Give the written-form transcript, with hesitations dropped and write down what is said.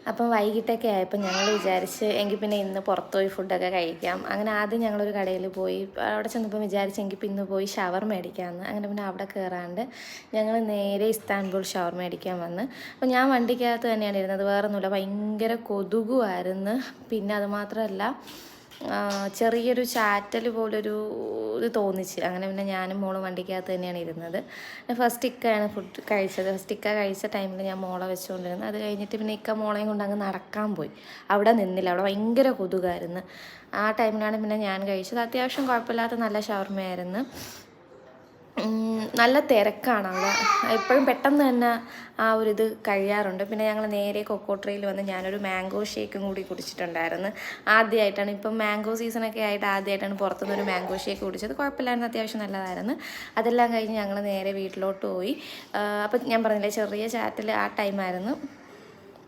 അപ്പം വൈകിട്ടൊക്കെ ആയപ്പോൾ ഞങ്ങൾ വിചാരിച്ച് എങ്കിൽ പിന്നെ ഇന്ന് പുറത്ത് പോയി ഫുഡൊക്കെ കഴിക്കാം. അങ്ങനെ ആദ്യം ഞങ്ങളൊരു കടയിൽ പോയി. അവിടെ ചെന്നപ്പോൾ വിചാരിച്ചെങ്കിൽ പിന്നെ ഇന്ന് പോയി ഷവർ മേടിക്കാമെന്ന്. അങ്ങനെ പിന്നെ അവിടെ കയറാണ്ട് ഞങ്ങൾ നേരെ ഇസ്താൻബുൾ ഷവർ മേടിക്കാൻ വന്ന്. അപ്പോൾ ഞാൻ വണ്ടിക്കകത്ത് തന്നെയാണ് ഇരുന്നത്, വേറെ ഒന്നുമില്ല. ഭയങ്കര കൊതുകുമായിരുന്നു. പിന്നെ അതുമാത്രമല്ല ചെറിയൊരു ചാറ്റൽ പോലൊരു ഇത് തോന്നിച്ച്. അങ്ങനെ പിന്നെ ഞാനും മോളും വണ്ടിക്കകത്ത് തന്നെയാണ് ഇരുന്നത്. ഫസ്റ്റ് ഇക്കയാണ് ഫുഡ് കഴിച്ചത്. ഫസ്റ്റ് ഇക്ക കഴിച്ച ടൈമിൽ ഞാൻ മോളെ വെച്ചുകൊണ്ടിരുന്നത്. അത് കഴിഞ്ഞിട്ട് പിന്നെ ഇക്ക മോളെയും കൊണ്ട് അങ്ങ് നടക്കാൻ പോയി. അവിടെ നിന്നില്ല, അവിടെ ഭയങ്കര കൊതുകായിരുന്നു. ആ ടൈമിലാണ് പിന്നെ ഞാൻ കഴിച്ചത്. അത്യാവശ്യം കുഴപ്പമില്ലാത്ത നല്ല ഷവർമയായിരുന്നു. നല്ല തിരക്കാണ് അവിടെ, എപ്പോഴും പെട്ടെന്ന് തന്നെ ആ ഒരു ഇത് കഴിയാറുണ്ട്. പിന്നെ ഞങ്ങൾ നേരെ കൊക്കോട്രയിൽ വന്ന് ഞാനൊരു മാംഗോ ഷേക്കും കൂടി കുടിച്ചിട്ടുണ്ടായിരുന്നു. ആദ്യമായിട്ടാണ്, ഇപ്പം മാംഗോ സീസണൊക്കെ ആയിട്ട് ആദ്യമായിട്ടാണ് പുറത്തുനിന്നൊരു മാംഗോ ഷേക്ക് കുടിച്ചത്. കുഴപ്പമില്ലായിരുന്നു, അത്യാവശ്യം നല്ലതായിരുന്നു. അതെല്ലാം കഴിഞ്ഞ് ഞങ്ങൾ നേരെ വീട്ടിലോട്ട് പോയി. അപ്പം ഞാൻ പറഞ്ഞില്ലേ ചെറിയ ചാറ്റിൽ ആ ടൈമായിരുന്നു.